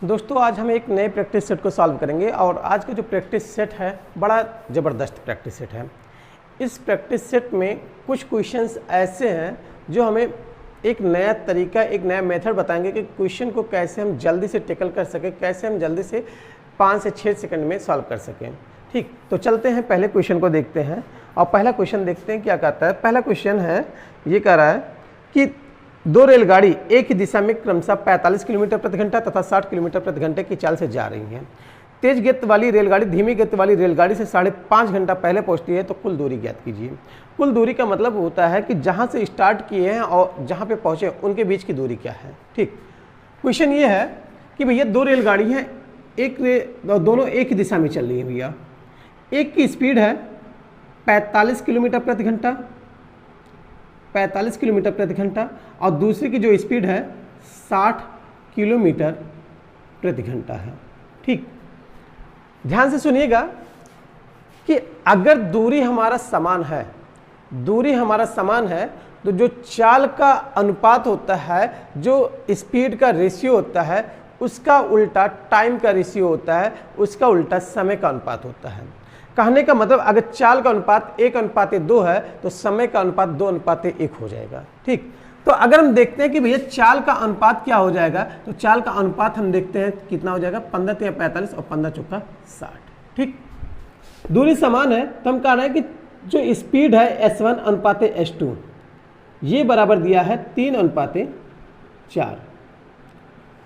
दोस्तों आज हम एक नए प्रैक्टिस सेट को सॉल्व करेंगे और आज का जो प्रैक्टिस सेट है बड़ा ज़बरदस्त प्रैक्टिस सेट है। इस प्रैक्टिस सेट में कुछ क्वेश्चंस ऐसे हैं जो हमें एक नया तरीका, एक नया मेथड बताएंगे कि क्वेश्चन को कैसे हम जल्दी से टेकल कर सकें, कैसे हम जल्दी से 5 से 6 सेकंड में सॉल्व कर सकें। ठीक, तो चलते हैं पहले क्वेश्चन को देखते हैं और पहला क्वेश्चन देखते हैं क्या कहता है। पहला क्वेश्चन है, ये कह रहा है कि दो रेलगाड़ी एक ही दिशा में क्रमशः 45 किलोमीटर प्रति घंटा तथा 60 किलोमीटर प्रति घंटे की चाल से जा रही हैं। तेज गति वाली रेलगाड़ी धीमी गति वाली रेलगाड़ी से 5.5 घंटा पहले पहुंचती है, तो कुल दूरी ज्ञात कीजिए। कुल दूरी का मतलब होता है कि जहां से स्टार्ट किए हैं और जहां पे पहुंचे उनके बीच की दूरी क्या है। ठीक, क्वेश्चन ये है कि भैया दो रेलगाड़ी हैं, दोनों एक ही दिशा में चल रही है भैया। एक की स्पीड है 45 किलोमीटर प्रति घंटा, 45 किलोमीटर प्रति घंटा, और दूसरे की जो स्पीड है 60 किलोमीटर प्रति घंटा है। ठीक, ध्यान से सुनिएगा कि अगर दूरी हमारा समान है, दूरी हमारा समान है, तो जो चाल का अनुपात होता है, जो स्पीड का रेशियो होता है, उसका उल्टा टाइम का रेशियो होता है, उसका उल्टा समय का अनुपात होता है। कहने का मतलब अगर चाल का अनुपात 1:2 है तो समय का अनुपात 2:1 हो जाएगा। ठीक, तो अगर हम देखते हैं कि भैया चाल का अनुपात क्या हो जाएगा, तो चाल का अनुपात हम देखते हैं कितना हो जाएगा, 15 × 45 और 15 × 60। ठीक, दूरी समान है तो हम कह रहे हैं कि जो स्पीड है S1:S2 ये बराबर दिया है 3:4।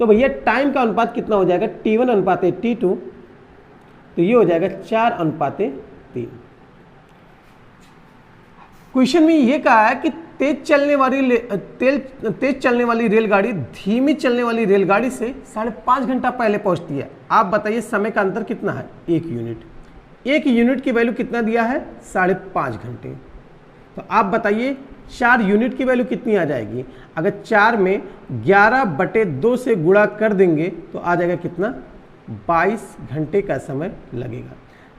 तो भैया टाइम का अनुपात कितना हो जाएगा, T1:T2, तो ये हो जाएगा 4:3। क्वेश्चन में ये कहा है कि तेज चलने वाली रेलगाड़ी धीमी चलने वाली रेलगाड़ी से 5.5 घंटा पहले पहुंचती है। आप बताइए समय का अंतर कितना है, 1 यूनिट। 1 यूनिट की वैल्यू कितना दिया है, 5.5 घंटे। तो आप बताइए 4 यूनिट की वैल्यू कितनी आ जाएगी। अगर 4 में 11/2 से गुणा कर देंगे तो आ जाएगा कितना, 22 घंटे का समय लगेगा।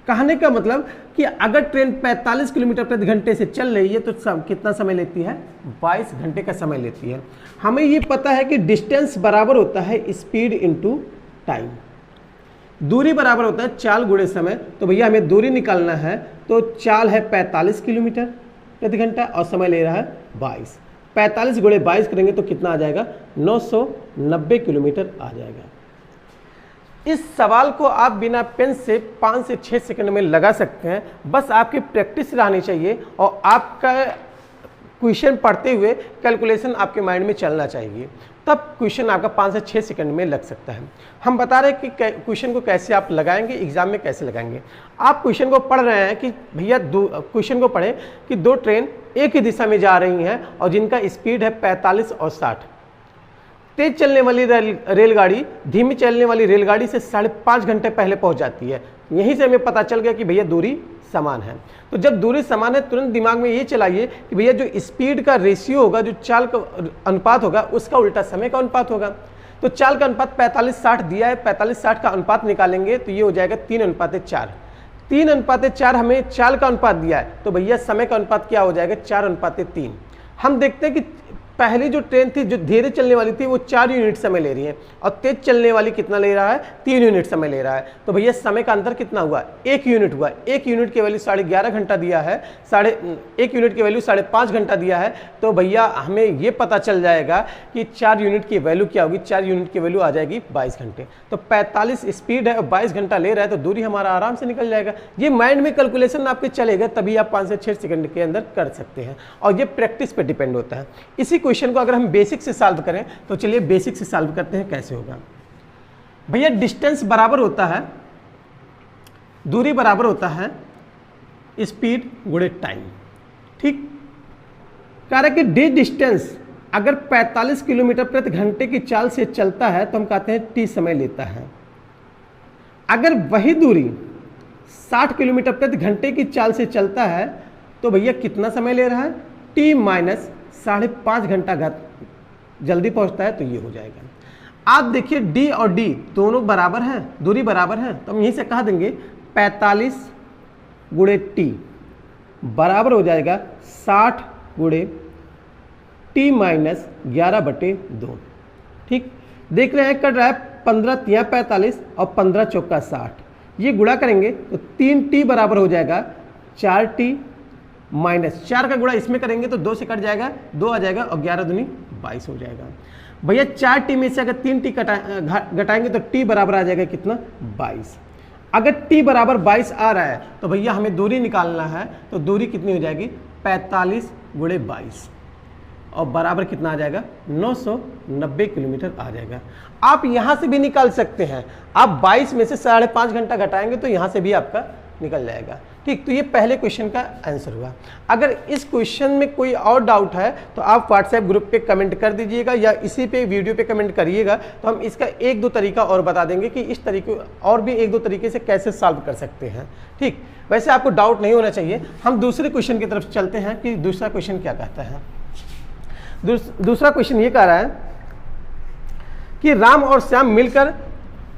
कहने का मतलब कि अगर ट्रेन 45 किलोमीटर प्रति घंटे से चल रही है तो कितना समय लेती है, 22 घंटे का समय लेती है। हमें ये पता है कि डिस्टेंस बराबर होता है स्पीड इनटू टाइम, दूरी बराबर होता है चाल गुणे समय। तो भैया हमें दूरी निकालना है, तो चाल है 45 किलोमीटर प्रति घंटा और समय ले रहा है 22। 45 × 22 करेंगे तो कितना आ जाएगा, 990 किलोमीटर आ जाएगा। इस सवाल को आप बिना पेन से 5 से 6 सेकंड में लगा सकते हैं। बस आपकी प्रैक्टिस रहनी चाहिए और आपका क्वेश्चन पढ़ते हुए कैलकुलेशन आपके माइंड में चलना चाहिए, तब क्वेश्चन आपका 5 से 6 सेकंड में लग सकता है। हम बता रहे हैं कि क्वेश्चन को कैसे आप लगाएंगे, एग्जाम में कैसे लगाएंगे। आप क्वेश्चन को पढ़ रहे हैं कि भैया क्वेश्चन को पढ़ें कि दो ट्रेन एक ही दिशा में जा रही हैं और जिनका स्पीड है 45 और 60। तेज चलने वाली रेलगाड़ी धीमी चलने वाली रेलगाड़ी से 5.5 घंटे पहले पहुंच जाती है। यहीं से हमें पता चल गया कि भैया दूरी समान है। तो जब दूरी समान है तुरंत दिमाग में ये चलाइए कि भैया जो स्पीड का रेशियो होगा, जो चाल का अनुपात होगा, उसका उल्टा समय का अनुपात होगा। तो चाल का अनुपात 45-60 दिया है, 45-60 का अनुपात निकालेंगे तो ये हो जाएगा 3:4। 3:4 हमें चाल का अनुपात दिया है, तो भैया समय का अनुपात क्या हो जाएगा, 4:3। हम देखते हैं कि पहली जो ट्रेन थी जो धीरे चलने वाली थी वो 4 यूनिट समय ले रही है और तेज चलने वाली कितना ले रहा है, 3 यूनिट समय ले रहा है। तो भैया समय का अंतर कितना हुआ, 1 यूनिट हुआ। 1 यूनिट की वैल्यू 11.5 घंटा दिया है, 1 यूनिट की वैल्यू 5.5 घंटा दिया है। तो भैया हमें ये पता चल जाएगा कि 4 यूनिट की वैल्यू क्या होगी, 4 यूनिट की वैल्यू आ जाएगी 22 घंटे। तो 45 स्पीड है और 22 घंटा ले रहा है, तो दूरी हमारा आराम से निकल जाएगा। ये माइंड में कैलकुलेशन आपके चलेगा, तभी आप 5 से 6 सेकंड के अंदर कर सकते हैं और ये प्रैक्टिस पे डिपेंड होता है। इसी क्वेश्चन को अगर हम बेसिक से सॉल्व करें तो चलिए बेसिक से सॉल्व करते हैं, कैसे होगा। भैया डिस्टेंस बराबर होता है, दूरी बराबर होता है स्पीड गुणे टाइम। ठीक, कह रहा है कि डी डिस्टेंस अगर 45 किलोमीटर प्रति घंटे की चाल से चलता है तो हम कहते हैं टी समय लेता है। अगर वही दूरी 60 किलोमीटर प्रति घंटे की चाल से चलता है तो भैया कितना समय ले रहा है, टी माइनस 5.5 घंटा जल्दी पहुंचता है, तो ये हो जाएगा। आप देखिए डी और डी दोनों बराबर हैं, दूरी बराबर है, तो हम यहीं से कह देंगे 45 × टी बराबर हो जाएगा 60 × टी माइनस 11/2। ठीक, देख रहे हैं कट रहा है 15 तिया 45 और 15 चौका 60, ये गुणा करेंगे तो 3t बराबर हो जाएगा 4t माइनस 4 का गुणा इसमें करेंगे तो 2 से कट जाएगा, 2 आ जाएगा और 11 दूनी 22 हो जाएगा। भैया 4t में से अगर 3t घटाएंगे तो t बराबर आ जाएगा कितना 22। अगर t बराबर 22 आ रहा है तो भैया हमें दूरी निकालना है, तो दूरी कितनी हो जाएगी 45 गुणे 22 और बराबर कितना आ जाएगा 990 किलोमीटर आ जाएगा। आप यहां से भी निकाल सकते हैं, आप 22 में से 5.5 घंटा घटाएंगे तो यहां से भी आपका निकल जाएगा। ठीक, तो ये पहले क्वेश्चन का आंसर हुआ। अगर इस क्वेश्चन में कोई और डाउट है तो आप व्हाट्सएप ग्रुप पे कमेंट कर दीजिएगा या इसी पे वीडियो पे कमेंट करिएगा, तो हम इसका 1-2 तरीका और बता देंगे कि इस तरीके और भी 1-2 तरीके से कैसे सॉल्व कर सकते हैं। ठीक, वैसे आपको डाउट नहीं होना चाहिए। हम दूसरे क्वेश्चन की तरफ चलते हैं कि दूसरा क्वेश्चन क्या कहता है। दूसरा क्वेश्चन ये कह रहा है कि राम और श्याम मिलकर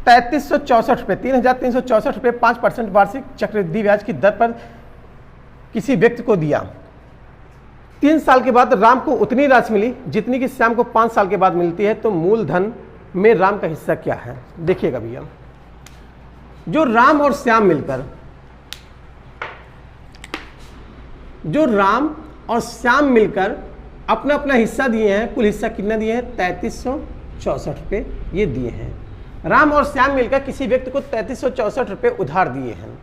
3364 रुपये 3364 रुपये 5% वार्षिक चक्रवृद्धि ब्याज की दर पर किसी व्यक्ति को दिया। 3 साल के बाद राम को उतनी राशि मिली जितनी कि श्याम को 5 साल के बाद मिलती है, तो मूलधन में राम का हिस्सा क्या है। देखिएगा भैया, जो राम और श्याम मिलकर अपना अपना हिस्सा दिए हैं, कुल हिस्सा कितना दिए हैं 3364 रुपये ये दिए हैं। राम और श्याम मिलकर किसी व्यक्ति को 3364 रुपये उधार दिए हैं।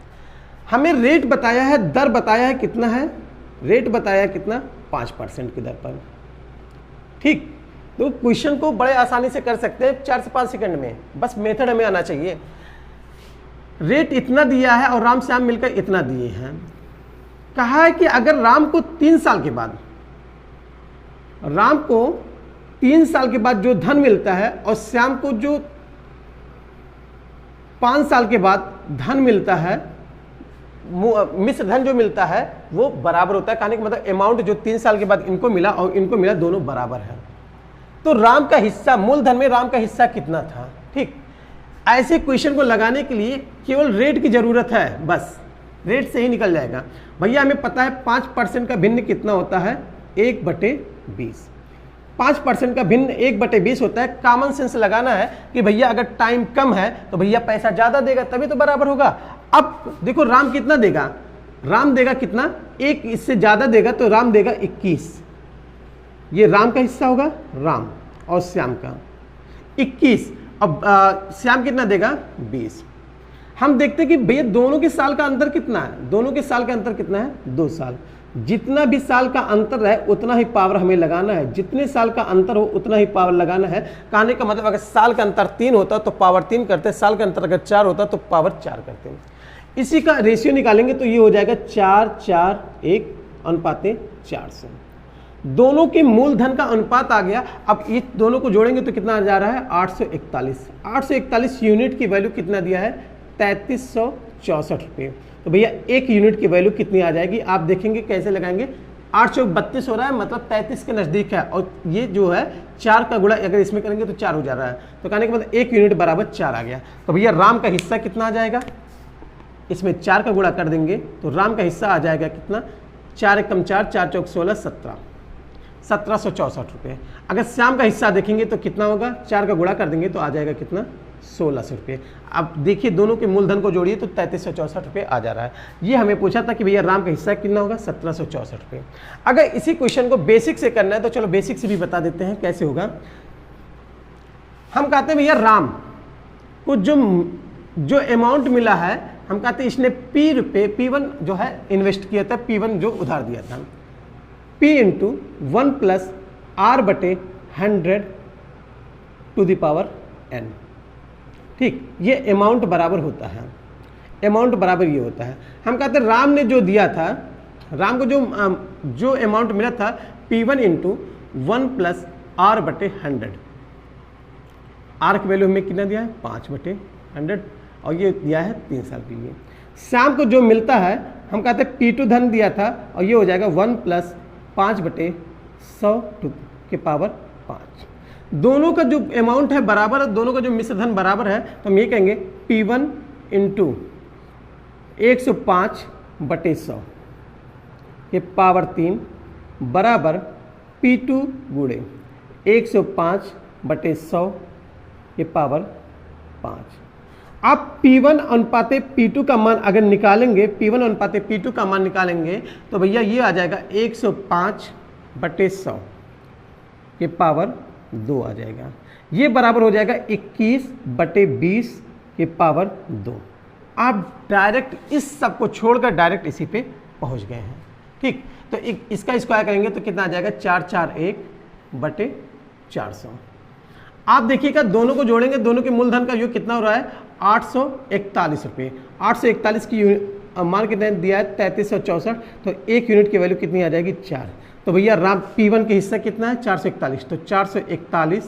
हमें रेट बताया है, दर बताया है, कितना है रेट बताया है कितना 5% की दर पर। ठीक, तो क्वेश्चन को बड़े आसानी से कर सकते हैं 4 से 5 सेकंड में, बस मेथड हमें आना चाहिए। रेट इतना दिया है और राम श्याम मिलकर इतना दिए हैं। कहा है कि अगर राम को 3 साल के बाद जो धन मिलता है और श्याम को जो 5 साल के बाद धन मिलता है, मिश्र धन जो मिलता है वो बराबर होता है। कहने का मतलब अमाउंट जो 3 साल के बाद इनको मिला और इनको मिला दोनों बराबर है। तो राम का हिस्सा, मूलधन में राम का हिस्सा कितना था। ठीक, ऐसे क्वेश्चन को लगाने के लिए केवल रेट की जरूरत है, बस रेट से ही निकल जाएगा। भैया हमें पता है 5% का भिन्न कितना होता है 1/20। 5% का भिन्न 1/20 होता है। कॉमन सेंस लगाना है कि भैया अगर टाइम कम है तो भैया पैसा ज़्यादा देगा तभी तो बराबर होगा। अब देखो राम कितना देगा, राम देगा कितना 1, इससे ज़्यादा देगा तो राम देगा 21। ये राम का हिस्सा होगा, राम और श्याम का 21। अब श्याम कितना देगा 20। हम देखते हैं कि भैया दोनों के साल का अंतर कितना है, दोनों के साल का अंतर कितना है 2 साल। जितना भी साल का अंतर है उतना ही पावर हमें लगाना है, जितने साल का अंतर हो उतना ही पावर लगाना है। कहने का मतलब अगर साल का अंतर 3 होता तो पावर 3 करते, साल का अंतर अगर 4 होता तो पावर 4 करते। इसी का रेशियो निकालेंगे तो ये हो जाएगा 4:4:1 से। दोनों के मूलधन का अनुपात आ गया। अब ये दोनों को जोड़ेंगे तो कितना जा रहा है 841। 841 यूनिट की वैल्यू कितना दिया है 3364 रुपये। तो भैया 1 यूनिट की वैल्यू कितनी आ जाएगी, आप देखेंगे कैसे लगाएंगे। 832 हो रहा है, मतलब 33 के नज़दीक है, और ये जो है 4 का गुणा अगर इसमें करेंगे तो 4 हो जा रहा है। तो कहने का मतलब 1 यूनिट बराबर 4 आ गया। तो भैया राम का हिस्सा कितना आ जाएगा, इसमें 4 का गुणा कर देंगे तो राम का हिस्सा आ जाएगा कितना 4 × 4 4 × 16 17 1764 रुपये। अगर श्याम का हिस्सा देखेंगे तो कितना होगा, 4 का गुणा कर देंगे तो आ जाएगा कितना 1600 रुपये। अब देखिए दोनों के मूलधन को जोड़िए तो 3364 रुपये आ जा रहा है। ये हमें पूछा था कि भैया राम का हिस्सा कितना होगा 1764 रुपये। अगर इसी क्वेश्चन को बेसिक से करना है तो चलो बेसिक से भी बता देते हैं कैसे होगा। हम कहते हैं भैया राम को जो अमाउंट मिला है, हम कहते हैं इसने P रुपये P1 जो है इन्वेस्ट किया था, P1 जो उधार दिया था, P × 1 + R/100⁻n। ठीक, ये अमाउंट बराबर होता है, अमाउंट बराबर ये होता है। हम कहते हैं राम ने जो दिया था, राम को जो अमाउंट मिला था P1 × 1 + R/100। R की वैल्यू हमें कितना दिया है 5/100 और ये दिया है 3 साल के लिए। श्याम को जो मिलता है हम कहते हैं P2 धन दिया था और ये हो जाएगा 1 + 5/100⁵ दोनों का जो अमाउंट है बराबर है, दोनों का जो मिश्र धन बराबर है, तो हम ये कहेंगे P1 × 105/100 के पावर 3 बराबर P2 × 105/100 के पावर 5। आप P1 अनुपाते P2 का मान अगर निकालेंगे, P1 अनुपाते P2 का मान निकालेंगे तो भैया ये आ जाएगा 105/100 के पावर 2 आ जाएगा। ये बराबर हो जाएगा 21/20 के पावर 2। आप डायरेक्ट इस सब को छोड़कर डायरेक्ट इसी पे पहुंच गए हैं। ठीक, तो इसका स्क्वायर करेंगे तो कितना आ जाएगा 441/400। आप देखिएगा दोनों को जोड़ेंगे, दोनों के मूलधन का योग कितना हो रहा है 841 रुपये। 841 की मान कितना दिया है 3364, तो एक यूनिट की वैल्यू कितनी आ जाएगी 4। तो भैया राम P1 के हिस्सा कितना है 441, तो 441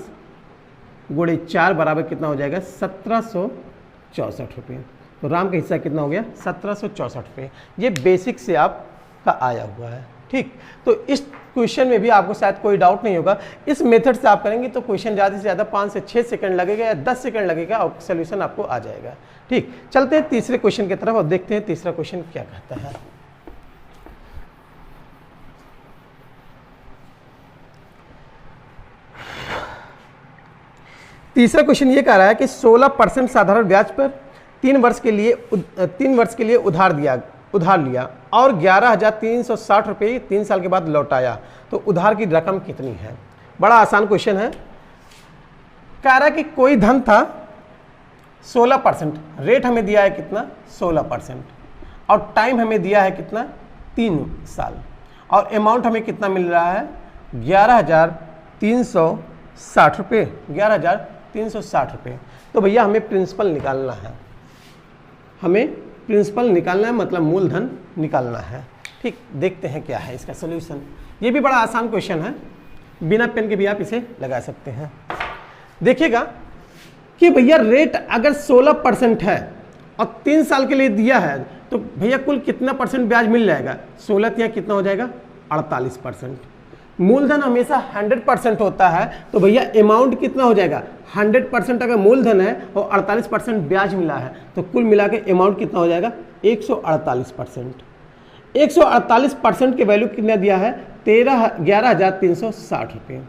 गुणे 4 बराबर कितना हो जाएगा 1764 रुपये। तो राम का हिस्सा कितना हो गया 1764 रुपये। ये बेसिक से आपका आया हुआ है। ठीक, तो इस क्वेश्चन में भी आपको शायद कोई डाउट नहीं होगा। इस मेथड से आप करेंगे तो क्वेश्चन ज़्यादा से ज़्यादा 5 से 6 सेकंड लगेगा या 10 सेकंड लगेगा और सोल्यूशन आपको आ जाएगा। ठीक, चलते हैं तीसरे क्वेश्चन की तरफ और देखते हैं तीसरा क्वेश्चन क्या कहता है। तीसरा क्वेश्चन ये कह रहा है कि 16% साधारण ब्याज पर 3 वर्ष के लिए उधार लिया और 11,360 रुपये 3 साल के बाद लौटाया, तो उधार की रकम कितनी है। बड़ा आसान क्वेश्चन है। कह रहा है कि कोई धन था 16%, रेट हमें दिया है कितना 16% और टाइम हमें दिया है कितना 3 साल और अमाउंट हमें कितना मिल रहा है 11,360 रुपये। 11,360 रुपये। तो भैया हमें प्रिंसिपल निकालना है, मतलब मूलधन निकालना है। ठीक, देखते हैं क्या है इसका सोल्यूशन। ये भी बड़ा आसान क्वेश्चन है, बिना पेन के भी आप इसे लगा सकते हैं। देखिएगा कि भैया रेट अगर 16% है और 3 साल के लिए दिया है तो भैया कुल कितना परसेंट ब्याज मिल जाएगा 16 या कितना हो जाएगा 48%। मूलधन हमेशा 100% होता है, तो भैया अमाउंट कितना हो जाएगा 100% अगर मूलधन है और 48% ब्याज मिला है तो कुल मिला के अमाउंट कितना हो जाएगा 148%। 148% के वैल्यू कितना दिया है 11,360 रुपये।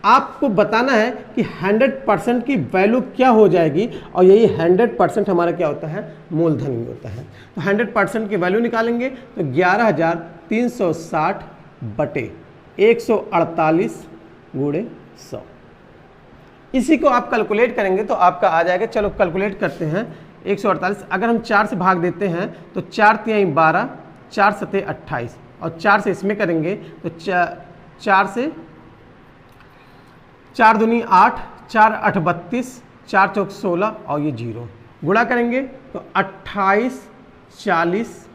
आपको बताना है कि 100% की वैल्यु क्या हो जाएगी और यही 100% हमारा क्या होता है मूलधन ही होता है। तो 100% की वैल्यू निकालेंगे तो 11,360 बटे 148 गुणे 100। इसी को आप कैलकुलेट करेंगे तो आपका आ जाएगा। चलो कैलकुलेट करते हैं। 148 अगर हम 4 से भाग देते हैं तो 4 तिहाई 12, 4 सते 28 और 4 से इसमें करेंगे तो 4 से 4 दूनी 8, 4 8 32, 4 चौक 16 और ये 0 गुणा करेंगे तो 28 40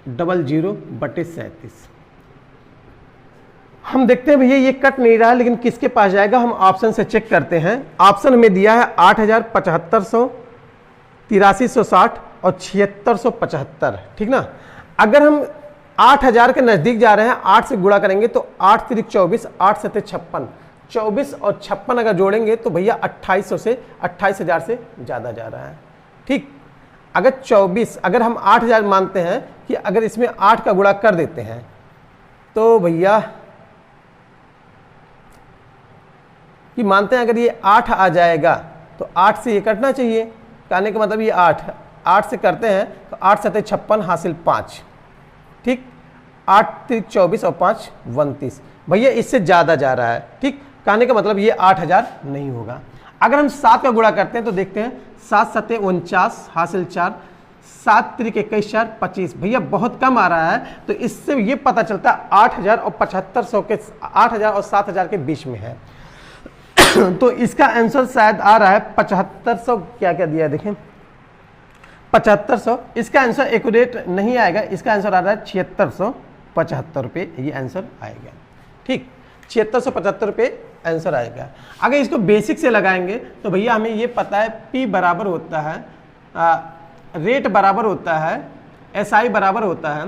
00 बटे 37। हम देखते हैं भैया ये कट नहीं रहा है, लेकिन किसके पास जाएगा हम ऑप्शन से चेक करते हैं। ऑप्शन में दिया है 8,000, 7,500, 8,360 और 7,675। ठीक ना, अगर हम 8,000 के नज़दीक जा रहे हैं 8 से गुणा करेंगे तो 8 तिरिक 24, 8 सते 56, 24 और 56 अगर जोड़ेंगे तो भैया 2,800 से 28,000 से ज़्यादा जा रहा है। ठीक, अगर 24 अगर हम 8,000 मानते हैं कि अगर इसमें 8 का गुणा कर देते हैं तो भैया कि मानते हैं अगर ये 8 आ जाएगा तो 8 से ये कटना चाहिए। कहने का मतलब ये 8 से करते हैं तो 8 सते 56 हासिल 5। ठीक, 8 तिरिक 24 और 5 29। भैया इससे ज़्यादा जा रहा है। ठीक, कहने का मतलब ये 8,000 नहीं होगा। अगर हम 7 का गुणा करते हैं तो देखते हैं 7 सते 49 हासिल 4, 7 तिरिक 21 4 25। भैया बहुत कम आ रहा है, तो इससे ये पता चलता है 8,000 और 7,500 के 8,000 और 7,000 के बीच में है। तो इसका आंसर शायद आ रहा है 7,500। क्या क्या दिया है देखें 7,500। इसका आंसर एक्यूरेट नहीं आएगा, इसका आंसर आ रहा है 7,675 रुपये ये आंसर आएगा। ठीक, 7,675 रुपये आंसर आएगा। अगर इसको बेसिक से लगाएंगे तो भैया हमें ये पता है P बराबर होता है रेट बराबर होता है SI बराबर होता है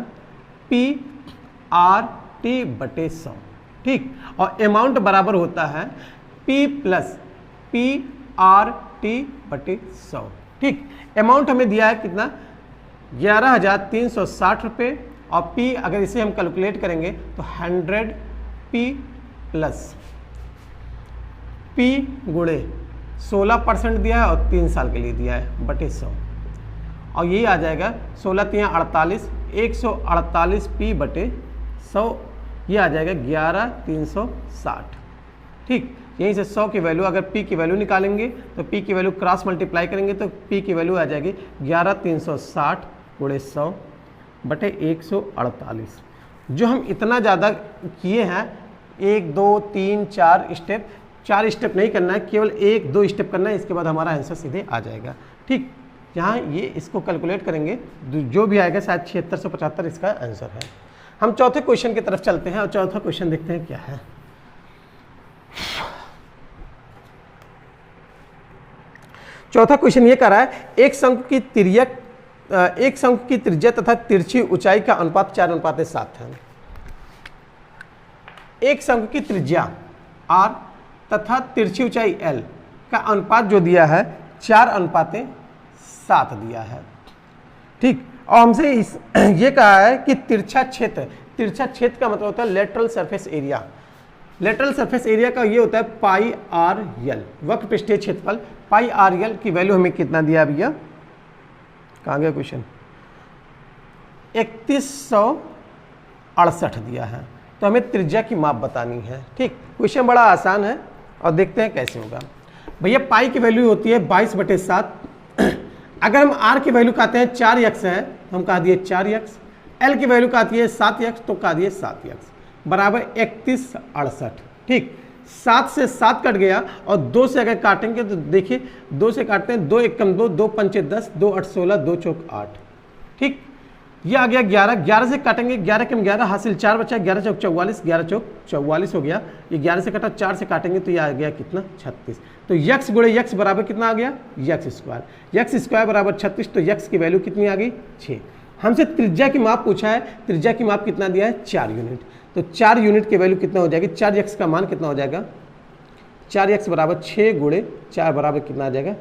PRT बटे 100। ठीक, और अमाउंट बराबर होता है P प्लस PRT बटे 100। ठीक, अमाउंट हमें दिया है कितना 11,360 रुपये और P अगर इसे हम कैलकुलेट करेंगे तो 100 P प्लस P गुणे 16% दिया है और 3 साल के लिए दिया है बटे 100, और यही आ जाएगा 16 3 48, 148 पी बटे 100, ये आ जाएगा 11,360। ठीक, यहीं से 100 की वैल्यू, अगर p की वैल्यू निकालेंगे तो p की वैल्यू क्रॉस मल्टीप्लाई करेंगे तो p की वैल्यू आ जाएगी 11,360 गुणे 100 बटे 148। जो हम इतना ज़्यादा किए हैं, 1 2 3 4 स्टेप, 4 स्टेप नहीं करना है, केवल 1 2 स्टेप करना है, इसके बाद हमारा आंसर सीधे आ जाएगा। ठीक, यहाँ ये इसको कैलकुलेट करेंगे, जो भी आएगा शायद 7675 इसका आंसर है। हम चौथे क्वेश्चन की तरफ चलते हैं और चौथा क्वेश्चन देखते हैं क्या है। चौथा क्वेश्चन ये कह रहा है एक शंकु की त्रिज्या तथा तिरछी ऊंचाई का अनुपात 4:7 है। एक शंकु की त्रिज्या r तथा तिरछी ऊंचाई l का अनुपात जो दिया है 4:7 दिया है। ठीक, और हमसे ये कहा है कि तिरछा क्षेत्र का मतलब होता है lateral surface area. Lateral surface area का ये होता है पाई आर यल, वक्र पृष्ठीय क्षेत्रफल पाई आर यल की वैल्यू हमें कितना दिया भैया, कहाँ गया क्वेश्चन, 3168 दिया है। तो हमें त्रिज्या की माप बतानी है। ठीक, क्वेश्चन बड़ा आसान है और देखते हैं कैसे होगा। भैया पाई की वैल्यू होती है 22/7। अगर हम आर की वैल्यू कहते हैं 4x है तो हम कहा दिए 4x, एल की वैल्यू कहती है 7x तो कहा दिए 7x बराबर 3168। ठीक, 7 से 7 कट गया और 2 से अगर काटेंगे तो देखिए 2 से काटते हैं, 2 1 कम 2, 2 5 10, 2 8 16, 2 चौक 8। ठीक, ये आ गया 11, 11 से काटेंगे, 11 कम 11 हासिल 4 बचा, 11 चौक 44, 11 चौक 44 हो गया। ये 11 से कटा, 4 से काटेंगे तो ये आ गया कितना, 36। तो यक्स गुणे यक्स बराबर कितना आ गया, यक्स स्क्वायर बराबर 36। तो यक्स की वैल्यू कितनी आ गई, 6। हमसे त्रिज्या की माप पूछा है, त्रिज्या की माप कितना दिया है, 4 यूनिट। तो 4 यूनिट की वैल्यू कितना हो जाएगी, 4x का मान कितना हो जाएगा, 4x बराबर 6 गुणे 4 बराबर कितना आ जाएगा,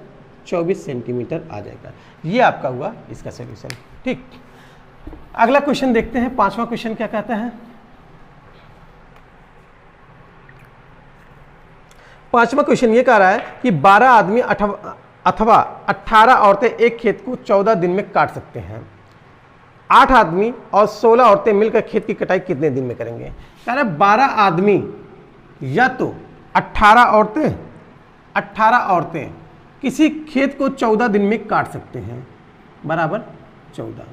24 सेंटीमीटर आ जाएगा। ये आपका हुआ इसका सोल्यूशन। ठीक, अगला क्वेश्चन देखते हैं। 5वां क्वेश्चन क्या कहता है। 5वां क्वेश्चन ये कह रहा है कि 12 आदमी अथवा 18 औरतें एक खेत को 14 दिन में काट सकते हैं। 8 आदमी और 16 औरतें मिलकर खेत की कटाई कितने दिन में करेंगे। कह रहे 12 आदमी या तो 18 औरतें किसी खेत को 14 दिन में काट सकते हैं, बराबर 14।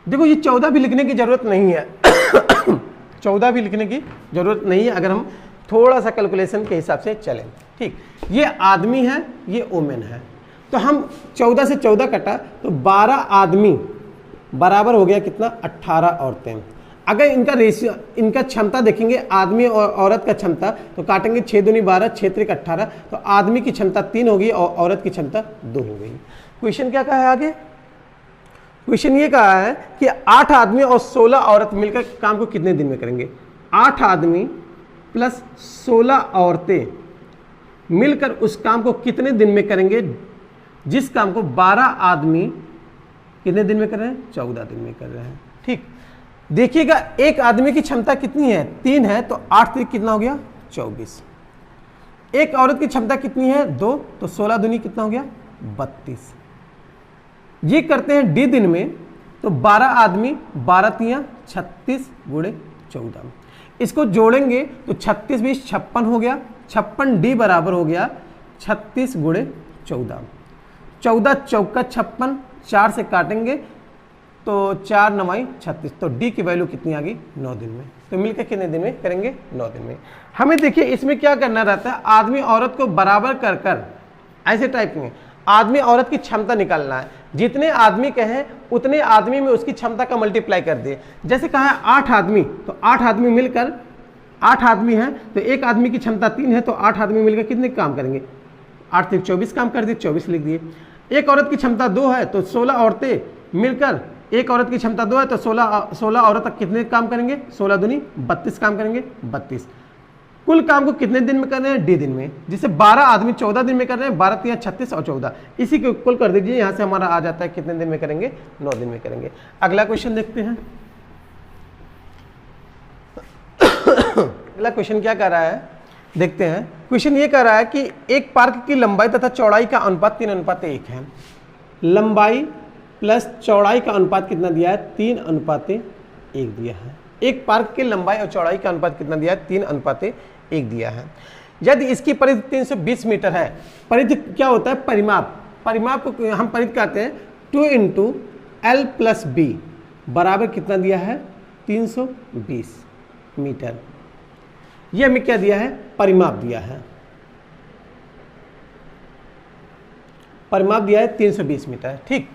देखो ये 14 भी लिखने की जरूरत नहीं है 14 भी लिखने की जरूरत नहीं है अगर हम थोड़ा सा कैलकुलेशन के हिसाब से चलें। ठीक, ये आदमी है, ये वुमेन है, तो हम 14 से 14 कटा तो 12 आदमी बराबर हो गया कितना, 18 औरतें। अगर इनका रेशियो, इनका क्षमता देखेंगे, आदमी और औरत का क्षमता, तो काटेंगे 6 दूनी 12, 6 त्रिक 18, तो आदमी की क्षमता 3 होगी और औरत की क्षमता 2 हो गई। क्वेश्चन क्या कहा है आगे, क्वेश्चन ये कहा है कि 8 आदमी और 16 औरत मिलकर काम को कितने दिन में करेंगे। 8 आदमी प्लस 16 औरतें मिलकर उस काम को कितने दिन में करेंगे, जिस काम को 12 आदमी कितने दिन में कर रहे हैं, 14 दिन में कर रहे हैं। ठीक, देखिएगा एक आदमी की क्षमता कितनी है, 3 है, तो 8 त्रिक कितना हो गया, 24। एक औरत की क्षमता कितनी है, 2, तो 16 दूनी कितना हो गया, 32। ये करते हैं डी दिन में, तो 12 आदमी 12 तियां 36 गुणे 14। इसको जोड़ेंगे तो 36 20 56 हो गया, 56 डी बराबर हो गया 36 गुणे 14। 14 चौका 56, 4 से काटेंगे तो 4 9 36, तो डी की वैल्यू कितनी आ गई, 9 दिन में। तो मिलकर कितने दिन में करेंगे, 9 दिन में। हमें देखिए इसमें क्या करना रहता है, आदमी औरत को बराबर कर कर ऐसे टाइप में आदमी औरत की क्षमता निकालना है। जितने आदमी कहें उतने आदमी में उसकी क्षमता का मल्टीप्लाई कर दिए। जैसे कहा है 8 आदमी, तो 8 आदमी मिलकर, 8 आदमी हैं तो एक आदमी की क्षमता 3 है, तो 8 आदमी मिलकर कितने काम करेंगे, 8 त्रिक 24 काम कर दिए, 24 लिख दिए। एक औरत की क्षमता 2 है तो 16 औरतें मिलकर, एक औरत की क्षमता 2 है तो 16 औरत तक कितने काम करेंगे, 16 दूनी 32 काम करेंगे, 32। कुल काम को कितने दिन में कर रहे हैं, डी दिन में। जिसे 12 आदमी 14 दिन में कर रहे हैं, 12 तियां 36 और 14, इसी को कुल कर दीजिए, यहां से हमारा आ जाता है कितने दिन में करेंगे, 9 दिन में करेंगे। अगला क्वेश्चन देखते हैं। अगला क्वेश्चन क्या कर रहा है देखते हैं। क्वेश्चन ये कह रहा है कि एक पार्क की लंबाई तथा चौड़ाई का अनुपात 3:1 है। लंबाई प्लस चौड़ाई का अनुपात कितना दिया है? 3:1 दिया है। एक पार्क की लंबाई और चौड़ाई का अनुपात कितना दिया है? 3:1 दिया है। यदि इसकी परिधि 320 मीटर है, परिधि क्या होता है? परिमाप। परिमाप को हम परिधि कहते हैं 2 × L + B बराबर कितना दिया है? 320 मीटर। ये हमें क्या दिया है? परिमाप दिया है। परिमाप दिया है 320 मीटर। ठीक,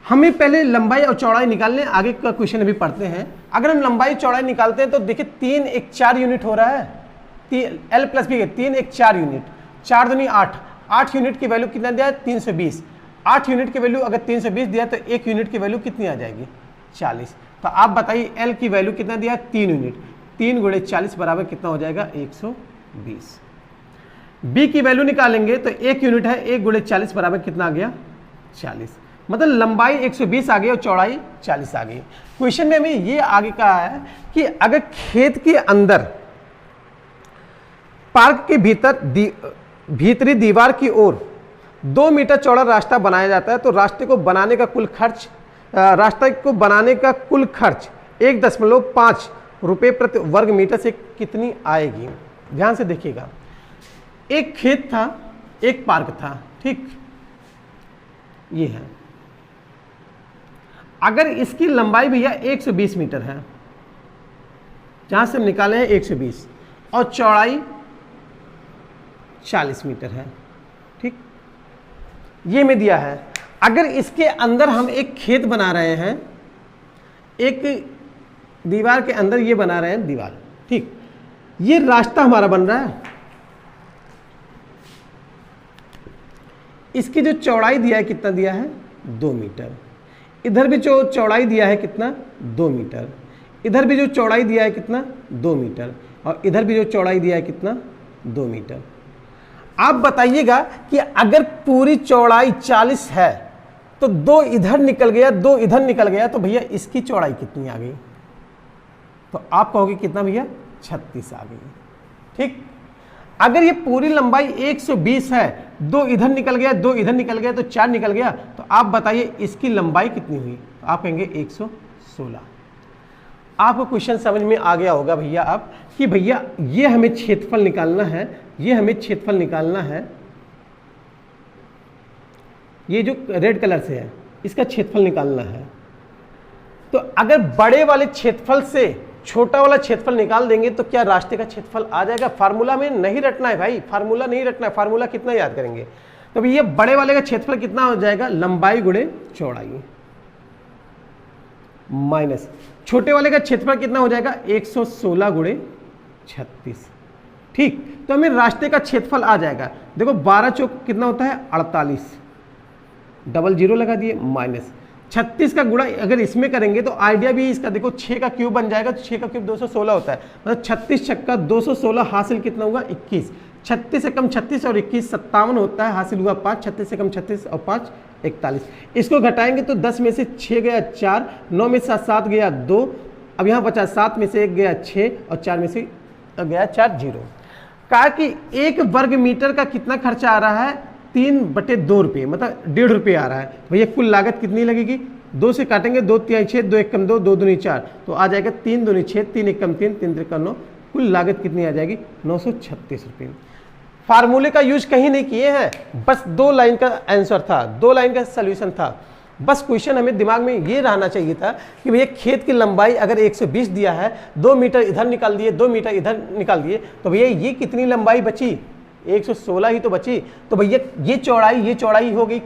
हमें पहले लंबाई और चौड़ाई निकालने, आगे का क्वेश्चन अभी पढ़ते हैं। अगर हम लंबाई चौड़ाई निकालते हैं तो देखिए 3 × 4 यूनिट हो रहा है। L + B 3 × 4 यूनिट, 4 दूनी 8, 8 यूनिट की वैल्यू कितना दिया है? 320। 8 यूनिट की वैल्यू अगर 320 दिया तो 1 यूनिट की वैल्यू कितनी आ जाएगी? 40। तो आप बताइए L की वैल्यू कितना दिया है? 3 यूनिट। 3 × 40 बराबर कितना हो जाएगा? 120। B की वैल्यू निकालेंगे तो 1 यूनिट है, 1 × 40 बराबर कितना आ गया? 40। मतलब लंबाई 120 आ गई और चौड़ाई 40 आ गई। क्वेश्चन में हमें ये आगे कहा है कि अगर खेत के अंदर पार्क के भीतरी दीवार की ओर 2 मीटर चौड़ा रास्ता बनाया जाता है तो रास्ते को बनाने का कुल खर्च 1.5 रुपये प्रति वर्ग मीटर से कितनी आएगी? ध्यान से देखिएगा। एक खेत था, एक पार्क था, ठीक, ये है। अगर इसकी लंबाई भैया 120 मीटर है, जहां से हम निकाले हैं 120, और चौड़ाई 40 मीटर है, ठीक, ये में दिया है। अगर इसके अंदर हम एक खेत बना रहे हैं, एक दीवार के अंदर ये बना रहे हैं दीवार, ठीक, ये रास्ता हमारा बन रहा है। इसकी जो चौड़ाई दिया है कितना दिया है? 2 मीटर। इधर भी जो चौड़ाई दिया है कितना? 2 मीटर। इधर भी जो चौड़ाई दिया है कितना? 2 मीटर। और इधर भी जो चौड़ाई दिया है कितना? 2 मीटर। आप बताइएगा कि अगर पूरी चौड़ाई 40 है तो 2 इधर निकल गया, 2 इधर निकल गया, तो भैया इसकी चौड़ाई कितनी आ गई? तो आप कहोगे कितना भैया? 36 आ गई, ठीक। अगर ये पूरी लंबाई 120 है, 2 इधर निकल गया, 2 इधर निकल गया, तो 4 निकल गया, तो आप बताइए इसकी लंबाई कितनी हुई? तो आप कहेंगे 116। आपको क्वेश्चन समझ में आ गया होगा भैया अब कि भैया ये हमें क्षेत्रफल निकालना है, ये हमें क्षेत्रफल निकालना है, ये जो रेड कलर से है इसका क्षेत्रफल निकालना है। तो अगर बड़े वाले क्षेत्रफल से छोटा वाला क्षेत्रफल निकाल देंगे तो क्या रास्ते का क्षेत्रफल आ जाएगा? फार्मूला में नहीं रटना है भाई, फार्मूला नहीं रटना है। फार्मूला कितना याद करेंगे? तो भैया बड़े वाले का क्षेत्रफल कितना हो जाएगा? लंबाई गुणे चौड़ाई माइनस छोटे वाले का क्षेत्रफल कितना हो जाएगा? 116 × 36, ठीक। तो हमें रास्ते का क्षेत्रफल आ जाएगा। देखो 12 चौक कितना होता है? 48, डबल जीरो लगा दिए, माइनस 36 का गुणा अगर इसमें करेंगे तो आइडिया भी इसका देखो 6 का क्यूब बन जाएगा। तो 6 का क्यूब 216 होता है, मतलब 36 छक्का 216, हासिल कितना होगा? 21। 36 से कम 36 और 21 57 होता है, हासिल हुआ 5। 36 से कम 36 और 5 41। इसको घटाएंगे तो 10 में से 6 गया 4, 9 में से 7 गया 2, अब यहाँ बचा 7 में से 1 गया 6 और 4 में से गया 4 0। कहा कि 1 वर्ग मीटर का कितना खर्चा आ रहा है? 3/2 रुपये, मतलब 1.5 रुपये आ रहा है। भैया कुल लागत कितनी लगेगी? 2 से काटेंगे, 2 तिहाई 6, 2 1 कम 2, 2 दूनी 4, तो आ जाएगा 3 दूनी 6, 3 1 कम 3, 3 3 9। कुल लागत कितनी आ जाएगी? 936 रुपये। फार्मूले का यूज कहीं नहीं किए हैं, बस 2 लाइन का आंसर था, 2 लाइन का सोल्यूशन था। बस क्वेश्चन हमें दिमाग में ये रहना चाहिए था कि भैया खेत की लंबाई अगर 120 दिया है, 2 मीटर इधर निकाल दिए, 2 मीटर इधर निकाल दिए, तो भैया ये कितनी लंबाई बची? 116 ही तो बची। तो भैया ये चौड़ाई हो गई,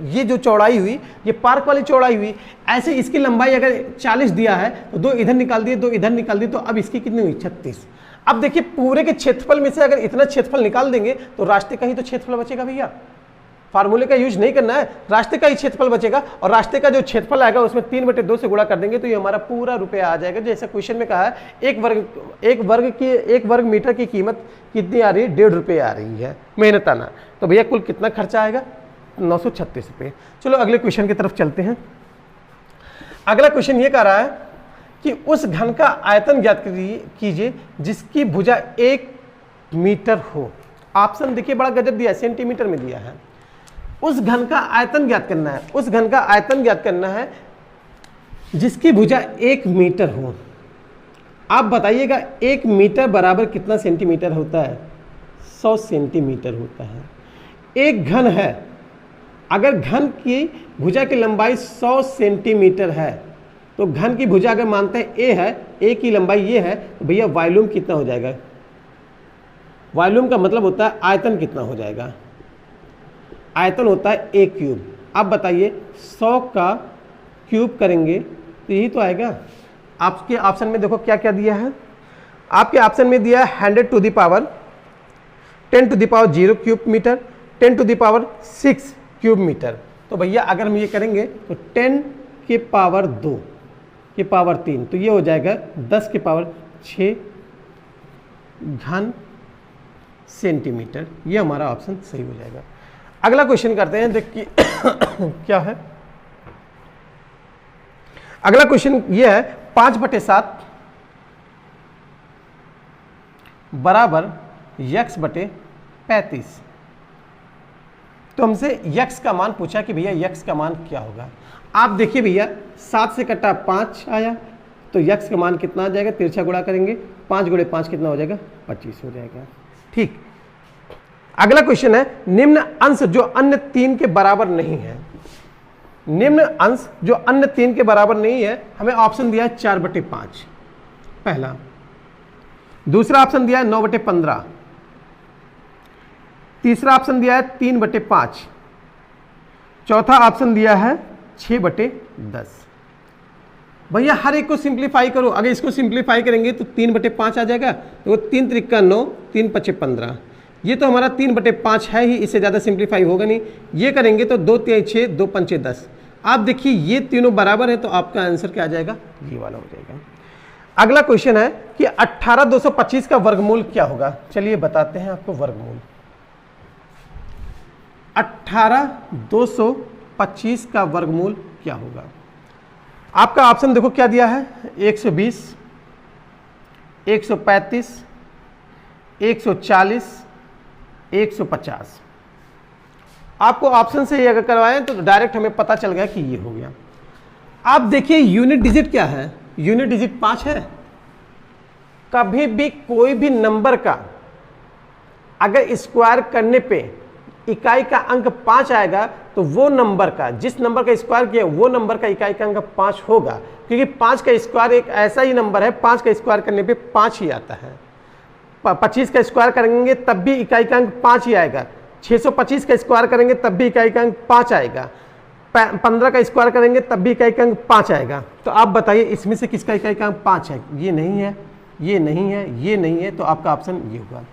ये जो चौड़ाई हुई ये पार्क वाली चौड़ाई हुई। ऐसे इसकी लंबाई अगर 40 दिया है तो 2 इधर निकाल दिए, 2 इधर निकाल दिए, तो अब इसकी कितनी हुई? 36। अब देखिए पूरे के क्षेत्रफल में से अगर इतना क्षेत्रफल निकाल देंगे तो रास्ते का ही तो क्षेत्रफल बचेगा भैया। फार्मूले का यूज नहीं करना है, रास्ते का ही क्षेत्रफल बचेगा, और रास्ते का जो क्षेत्रफल आएगा उसमें 3/2 से गुणा कर देंगे तो ये हमारा पूरा रुपया आ जाएगा। जैसे क्वेश्चन में कहा है 1 वर्ग मीटर की कीमत कितनी आ रही है? 1.5 रुपये आ रही है मेहनताना। तो भैया कुल कितना खर्चा आएगा? 936 रुपये। चलो अगले क्वेश्चन की तरफ चलते हैं। अगला क्वेश्चन ये कह रहा है कि उस घन का आयतन ज्ञात कीजिए जिसकी भुजा 1 मीटर हो। ऑप्शन देखिए बड़ा गजब दिया है, सेंटीमीटर में दिया है। उस घन का आयतन ज्ञात करना है, उस घन का आयतन ज्ञात करना है जिसकी भुजा 1 मीटर हो। आप बताइएगा 1 मीटर बराबर कितना सेंटीमीटर होता है? 100 सेंटीमीटर होता है। एक घन है, अगर घन की भुजा की लंबाई 100 सेंटीमीटर है तो घन की भुजा अगर मानते हैं ए है, ए की लंबाई ये है, तो भैया वॉल्यूम कितना हो जाएगा? वॉल्यूम का मतलब होता है आयतन कितना हो जाएगा? आयतन होता है ए क्यूब। आप बताइए 100 का क्यूब करेंगे तो यही तो आएगा। आपके ऑप्शन में देखो क्या क्या दिया है। आपके ऑप्शन में दिया है 100 to the power 10 to the power 0 cube metre, 10 to the power 6 cube metre. तो भैया अगर हम ये करेंगे तो 10 के पावर 2 के पावर 3, तो ये हो जाएगा 10 के पावर 6 घन सेंटीमीटर। ये हमारा ऑप्शन सही हो जाएगा। अगला क्वेश्चन करते हैं, देखिए क्या है। अगला क्वेश्चन ये है 5/7 बराबर x/35। तो हमसे x का मान पूछा कि भैया x का मान क्या होगा। आप देखिए भैया 7 से कटा 5 आया, तो x का मान कितना आ जाएगा? तिरछा गुणा करेंगे, 5 × 5 कितना हो जाएगा? 25 हो जाएगा। ठीक। अगला क्वेश्चन है निम्न अंश जो अन्य 3 के बराबर नहीं है। निम्न अंश जो अन्य 3 के बराबर नहीं है, हमें ऑप्शन दिया है 4/5 पहला, दूसरा ऑप्शन दिया है 9/15, तीसरा ऑप्शन दिया है 3/5, चौथा ऑप्शन दिया है 6/10। भैया हर एक को सिंप्लीफाई करो। अगर इसको सिंप्लीफाई करेंगे तो 3/5 आ जाएगा, तो 3 × 3 = 9, 3 × 5 = 15। ये तो हमारा 3/5 है ही, इससे ज़्यादा सिंप्लीफाई होगा नहीं। ये करेंगे तो 2 × 3 = 6, 2 × 5 = 10। आप देखिए ये तीनों बराबर है, तो आपका आंसर क्या आ जाएगा? ये वाला हो जाएगा। अगला क्वेश्चन है कि 18,225 का वर्गमूल क्या होगा। चलिए बताते हैं आपको वर्गमूल। 18,225 का वर्गमूल क्या होगा। आपका ऑप्शन देखो क्या दिया है, 120, 135, 140, 150। आपको ऑप्शन से ये अगर करवाएं तो डायरेक्ट हमें पता चल गया कि ये हो गया। आप देखिए यूनिट डिजिट क्या है? यूनिट डिजिट 5 है। कभी भी कोई भी नंबर का अगर स्क्वायर करने पे इकाई का अंक 5 आएगा तो वो नंबर का, जिस नंबर का स्क्वायर किया वो नंबर का इकाई का अंक 5 होगा, क्योंकि 5 का स्क्वायर एक ऐसा ही नंबर है, 5 का स्क्वायर करने पे 5 ही आता है। 25 का स्क्वायर करेंगे तब भी इकाई का अंक 5 ही आएगा। 625 का स्क्वायर करेंगे तब भी इकाई का अंक 5 आएगा। 15 का स्क्वायर करेंगे तब भी इकाई का अंक 5 आएगा। तो आप बताइए इसमें से किसका इकाई का अंक 5 है? ये नहीं है, ये नहीं है, ये नहीं है, तो आपका ऑप्शन ये होगा।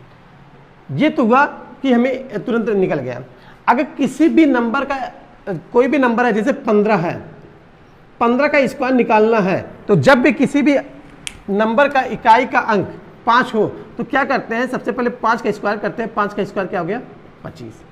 ये तो हुआ कि हमें तुरंत निकल गया। अगर किसी भी नंबर का, कोई भी नंबर है जैसे 15 है, 15 का स्क्वायर निकालना है, तो जब भी किसी भी नंबर का इकाई का अंक 5 हो तो क्या करते हैं? सबसे पहले 5 का स्क्वायर करते हैं। 5 का स्क्वायर क्या हो गया? 25।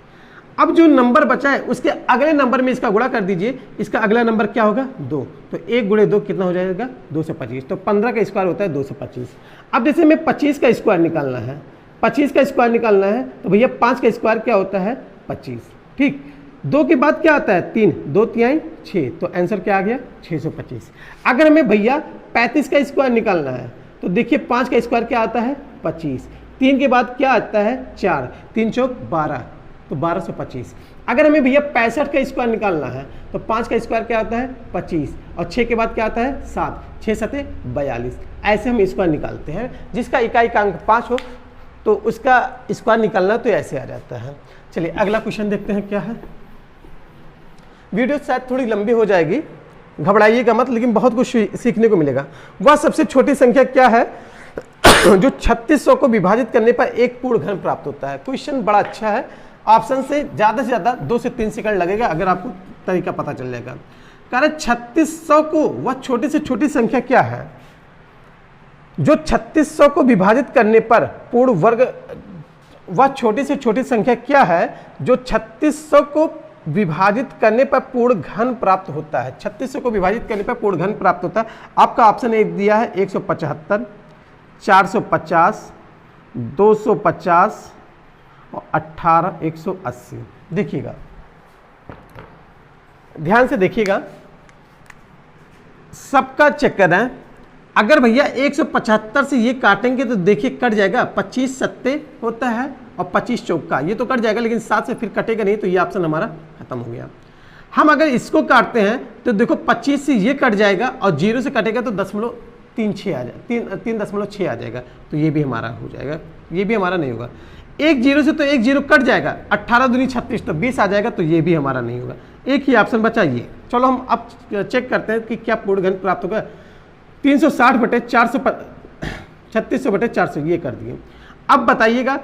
अब जो नंबर बचा है उसके अगले नंबर में इसका गुणा कर दीजिए। इसका अगला नंबर क्या होगा? 2। तो 1 × 2 कितना हो जाएगा? 225। तो 15 का स्क्वायर होता है 225। अब जैसे हमें 25 का स्क्वायर निकालना है, 25 का स्क्वायर निकालना है, तो भैया 5 का स्क्वायर क्या होता है? 25। ठीक। 2 के बाद क्या आता है? 3, 2 × 3 = 6। तो आंसर क्या आ गया? 625। अगर हमें भैया 35 का स्क्वायर निकालना है तो देखिए 5 का स्क्वायर क्या आता है? 25। 3 के बाद क्या आता है? 4, 3 × 4 = 12, तो 1225। अगर हमें भैया 65 का स्क्वायर निकालना है तो 5 का स्क्वायर क्या आता है? 25, और 6 के बाद क्या आता है? 7, 6 × 7 = 42। ऐसे हम स्क्वायर निकालते हैं। जिसका इकाई का अंक 5 हो तो उसका स्क्वायर निकालना तो ऐसे आ जाता है। चलिए अगला क्वेश्चन देखते हैं क्या है। वीडियो शायद थोड़ी लंबी हो जाएगी, घबराइएगा मत, लेकिन बहुत कुछ सीखने को मिलेगा। वह सबसे छोटी संख्या क्या है जो 3600 को विभाजित करने पर एक पूर्ण घन प्राप्त होता है। क्वेश्चन बड़ा अच्छा है। ऑप्शन से ज़्यादा 2 से 3 सेकंड लगेगा अगर आपको तरीका पता चल जाएगा। कारण 3600 को, वह छोटी से छोटी संख्या क्या है जो 3600 को विभाजित करने पर पूर्ण वर्ग, वह छोटी से छोटी संख्या क्या है जो 3600 को विभाजित करने पर पूर्ण घन प्राप्त होता है। 3600 को विभाजित करने पर पूर्ण घन प्राप्त होता है। आपका ऑप्शन एक दिया है 175, 450, 250 और 18 180। देखिएगा, ध्यान से देखिएगा, सबका चेक करना है। अगर भैया 175 से ये काटेंगे तो देखिए कट जाएगा, 25 सत्ते होता है और 25 चौका, ये तो कट जाएगा, लेकिन 7 से फिर कटेगा नहीं, तो ये ऑप्शन हमारा खत्म हो गया। हम अगर इसको काटते हैं तो देखो 25 से ये कट जाएगा और 0 से कटेगा तो 0.36 आ जाएगा, 3.6 आ जाएगा, तो ये भी हमारा हो जाएगा, ये भी हमारा नहीं होगा। 1 0 से तो 1 0 कट जाएगा, 18 दूनी 36, तो 20 आ जाएगा, तो ये भी हमारा नहीं होगा। एक ही ऑप्शन बचा ये। चलो हम अब चेक करते हैं कि क्या पूर्ण घन प्राप्त होगा। 360/400 3600/400 ये कर दिए। अब बताइएगा,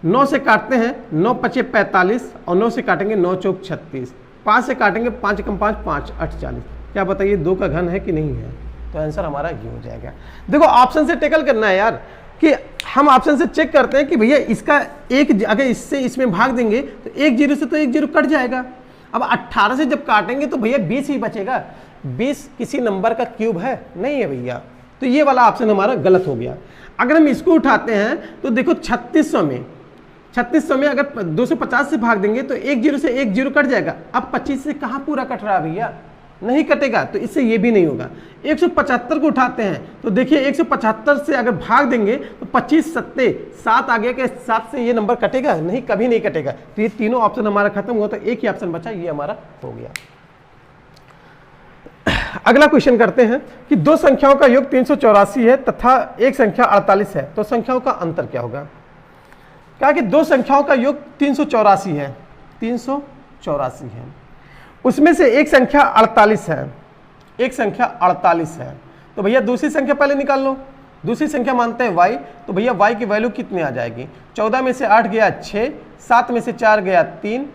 9 से काटते हैं, 9 × 5 = 45 और 9 से काटेंगे 9 × 4 = 36, 5 से काटेंगे 5 × 5 = 5 8 40। क्या बताइए 2 का घन है कि नहीं है? तो आंसर हमारा ये हो जाएगा। देखो ऑप्शन से टेकल करना है यार, कि हम ऑप्शन से चेक करते हैं कि भैया इसका एक, अगर इससे इसमें भाग देंगे तो 1 0 से तो 1 0 कट जाएगा। अब 18 से जब काटेंगे तो भैया 20 ही बचेगा। 20 किसी नंबर का क्यूब है? नहीं है भैया, तो ये वाला ऑप्शन हमारा गलत हो गया। अगर हम इसको उठाते हैं तो देखो 3600 में अगर 250 से भाग देंगे तो 1 0 से 1 0 कट जाएगा। अब 25 से कहाँ पूरा कट रहा है भैया? नहीं कटेगा, तो इससे ये भी नहीं होगा। 175 को उठाते हैं तो देखिए 175 से अगर भाग देंगे तो 25 सत्ते 7 आ गया, कि 7 से ये नंबर कटेगा? नहीं, कभी नहीं कटेगा। तो ये तीनों ऑप्शन हमारा खत्म हुआ, तो एक ही ऑप्शन बचा, ये हमारा हो गया। अगला क्वेश्चन करते हैं कि दो संख्याओं का योग 384 है तथा एक संख्या 48 है, तो संख्याओं का अंतर क्या होगा? क्या कि दो संख्याओं का योग 384 है, 384 है, उसमें से एक संख्या 48 है, एक संख्या 48 है, तो भैया दूसरी संख्या पहले निकाल लो। दूसरी संख्या मानते हैं y, तो भैया y की वैल्यू कितनी आ जाएगी? 14 में से 8 गया 6, 7 में से 4 गया 3,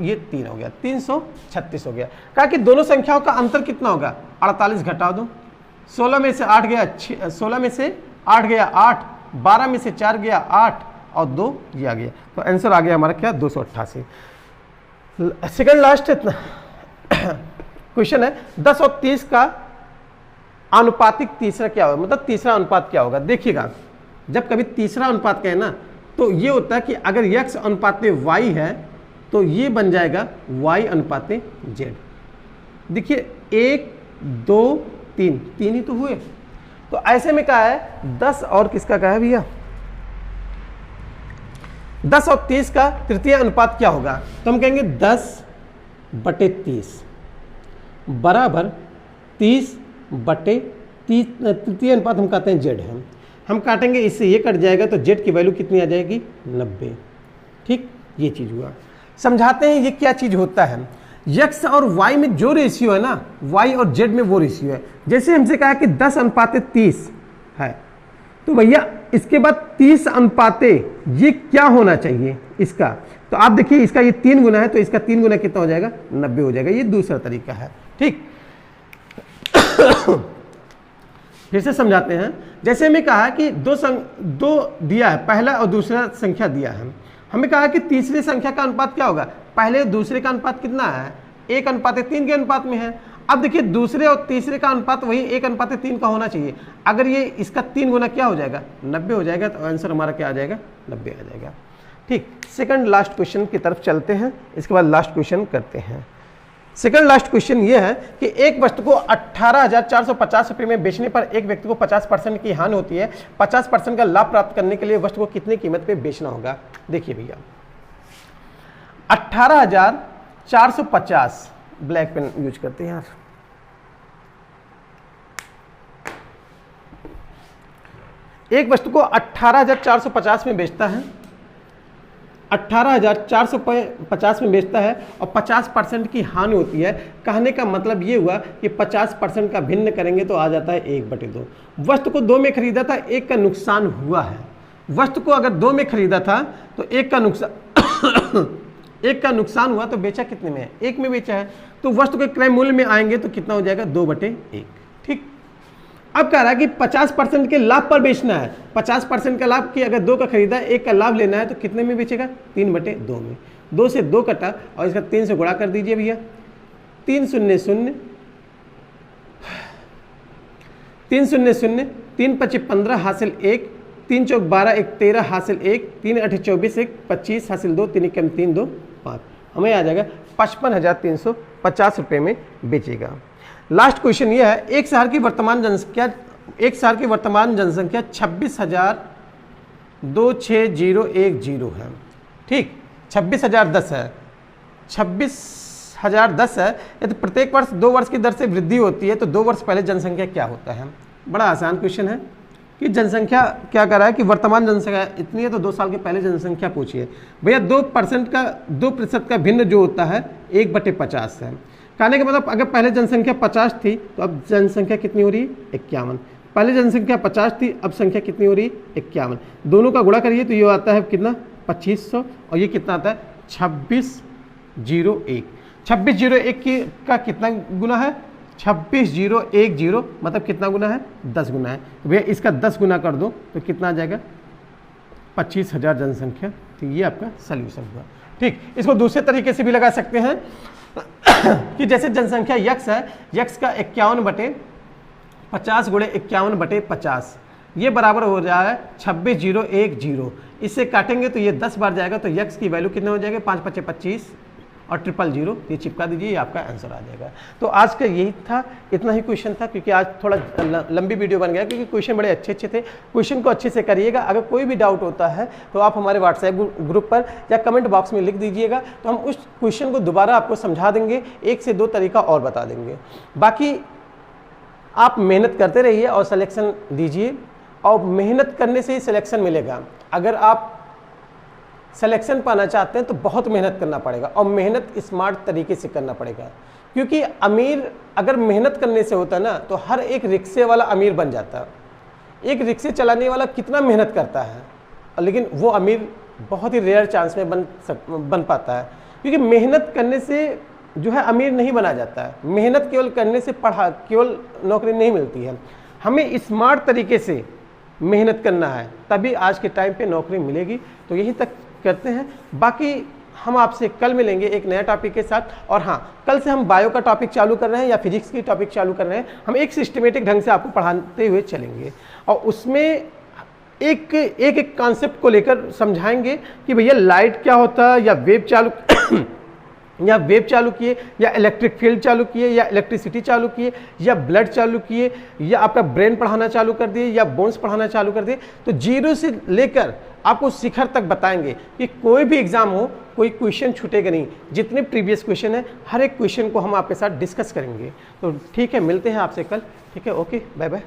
ये 3 हो गया, 336 हो गया। कहा कि दोनों संख्याओं का अंतर कितना होगा? 48 घटा दो, 16 में से 8 गया 16 में से 8 गया 8, 12 में से 4 गया 8 और 2 ये आ गया, तो आंसर आ गया हमारा क्या? 288। सेकंड लास्ट क्वेश्चन है 10 और 30 का अनुपातिक तीसरा क्या होगा, मतलब तीसरा अनुपात क्या होगा? देखिएगा, जब कभी तीसरा अनुपात कहे ना तो ये होता है कि अगर x अनुपात y है तो ये बन जाएगा y अनुपात z। देखिए 1 2 3, 3 ही तो हुए। तो ऐसे में कहा है 10 और किसका कहा है भैया? 10 और 30 का तृतीय अनुपात क्या होगा? तो हम कहेंगे 10/30 बराबर 30/30, तृतीय अनुपात हम कहते हैं z है। हम काटेंगे, इससे ये कट जाएगा, तो z की वैल्यू कितनी आ जाएगी? 90। ठीक, ये चीज हुआ। समझाते हैं ये क्या चीज होता है। x और y में जो रेशियो है ना, y और z में वो रेशियो है। जैसे हमसे कहा कि 10/30 है, तो भैया इसके बाद 30 ये क्या होना चाहिए इसका? तो आप देखिए इसका ये 3 गुना है, तो इसका 3 गुना कितना हो जाएगा? 90 हो जाएगा। ये दूसरा तरीका है। ठीक फिर से समझाते हैं। जैसे हमें कहा कि दो दिया है, पहला और दूसरा संख्या दिया है। हमें कहा कि तीसरी संख्या का अनुपात क्या होगा? पहले दूसरे का अनुपात कितना है? 1:3 के अनुपात में है। अब देखिए दूसरे और तीसरे का अनुपात वही 1:3 का होना चाहिए। अगर ये इसका 3 गुना क्या हो जाएगा? 90 हो जाएगा। तो आंसर हमारा क्या आ जाएगा? 90 आ जाएगा। ठीक, सेकंड लास्ट क्वेश्चन की तरफ चलते हैं, इसके बाद लास्ट क्वेश्चन करते हैं। सेकंड लास्ट क्वेश्चन ये है कि एक वस्तु को 18,450 रुपये में बेचने पर एक व्यक्ति को 50% की हानि होती है। 50% का लाभ प्राप्त करने के लिए वस्तु को कितनी कीमत पे बेचना होगा? देखिए भैया 18,450, ब्लैक पेन यूज करते हैं यार। एक वस्तु को 18,450 में बेचता है, 18,450 में बेचता है और 50% की हानि होती है। कहने का मतलब ये हुआ कि 50% का भिन्न करेंगे तो आ जाता है 1/2। वस्तु को 2 में खरीदा था, 1 का नुकसान हुआ है। वस्तु को अगर 2 में खरीदा था तो 1 का नुकसान 1 का नुकसान हुआ, तो बेचा कितने में है? 1 में बेचा है। तो वस्तु के क्रय मूल्य में आएंगे तो कितना हो जाएगा? 2/1। ठीक, अब कह रहा है कि 50% के लाभ पर बेचना है। 50% का लाभ की अगर 2 का खरीदा है, 1 का लाभ लेना है, तो कितने में बेचेगा? 3/2 में। 2 से 2 कटा और इसका 3 से गुणा कर दीजिए भैया। 3 0 0, 3 0 0, 3 × 5 = 15 हासिल 1, 3 चौक 12, 1 13 हासिल 1, 3 8 24, 1 25 हासिल 2, 3 1 3 2 5, हमें आ जाएगा 55,350 रुपये में बेचेगा। लास्ट क्वेश्चन ये है, एक शहर की वर्तमान जनसंख्या 26,026,010 है, ठीक, 26,010 है, 26,010 है। यदि प्रत्येक वर्ष 2 वर्ष की दर से वृद्धि होती है तो 2 वर्ष पहले जनसंख्या क्या होता है? बड़ा आसान क्वेश्चन है कि जनसंख्या क्या कर रहा है कि वर्तमान जनसंख्या इतनी है तो 2 साल के पहले जनसंख्या पूछिए भैया। 2% का भिन्न जो होता है 1/50 है। कहने का मतलब अगर पहले जनसंख्या 50 थी तो अब जनसंख्या कितनी हो रही है? 51। पहले जनसंख्या 50 थी, अब संख्या कितनी हो रही है? 51। दोनों का गुणा करिए तो ये आता है कितना? 2500, और ये कितना आता है? 2601। 2601 का कितना गुना है? 26,010, मतलब कितना गुना है? 10 गुना है। तो भैया इसका 10 गुना कर दो तो कितना आ जाएगा? 25,000 जनसंख्या। तो ये आपका सल्यूशन हुआ, ठीक। इसको दूसरे तरीके से भी लगा सकते हैं कि जैसे जनसंख्या यक्स है, यक्स का 51/50 गुणे 51/50, ये बराबर हो रहा है 26,010। इससे काटेंगे तो ये 10 बार जाएगा, तो यक्स की वैल्यू कितना हो जाएगा? 5 × 25 और 000, ये चिपका दीजिए, ये आपका आंसर आ जाएगा। तो आज का यही था, इतना ही क्वेश्चन था, क्योंकि आज थोड़ा लंबी वीडियो बन गया, क्योंकि क्वेश्चन बड़े अच्छे थे। क्वेश्चन को अच्छे से करिएगा। अगर कोई भी डाउट होता है तो आप हमारे व्हाट्सएप ग्रुप पर या कमेंट बॉक्स में लिख दीजिएगा, तो हम उस क्वेश्चन को दोबारा आपको समझा देंगे, 1 से 2 तरीका और बता देंगे। बाकी आप मेहनत करते रहिए और सिलेक्शन दीजिए, और मेहनत करने से ही सिलेक्शन मिलेगा। अगर आप सिलेक्शन पाना चाहते हैं तो बहुत मेहनत करना पड़ेगा, और मेहनत स्मार्ट तरीके से करना पड़ेगा, क्योंकि अमीर अगर मेहनत करने से होता ना तो हर एक रिक्शे वाला अमीर बन जाता। एक रिक्शे चलाने वाला कितना मेहनत करता है, लेकिन वो अमीर बहुत ही रेयर चांस में बन पाता है, क्योंकि मेहनत करने से जो है अमीर नहीं बना जाता है। मेहनत केवल करने से केवल नौकरी नहीं मिलती है, हमें स्मार्ट तरीके से मेहनत करना है, तभी आज के टाइम पे नौकरी मिलेगी। तो यहीं तक करते हैं, बाकी हम आपसे कल मिलेंगे एक नया टॉपिक के साथ। और हाँ, कल से हम बायो का टॉपिक चालू कर रहे हैं या फिजिक्स की टॉपिक चालू कर रहे हैं। हम एक सिस्टमेटिक ढंग से आपको पढ़ाते हुए चलेंगे, और उसमें एक कॉन्सेप्ट को लेकर समझाएंगे कि भैया लाइट क्या होता है, या वेव चालू किए, या इलेक्ट्रिक फील्ड चालू किए, या इलेक्ट्रिसिटी चालू किए, या ब्लड चालू किए, या आपका ब्रेन पढ़ाना चालू कर दिए, या बोन्स पढ़ाना चालू कर दिए। तो 0 से लेकर आपको शिखर तक बताएंगे कि कोई भी एग्जाम हो, कोई क्वेश्चन छूटेगा नहीं। जितने प्रीवियस क्वेश्चन है, हर एक क्वेश्चन को हम आपके साथ डिस्कस करेंगे। तो ठीक है, मिलते हैं आपसे कल। ठीक है, ओके, बाय बाय।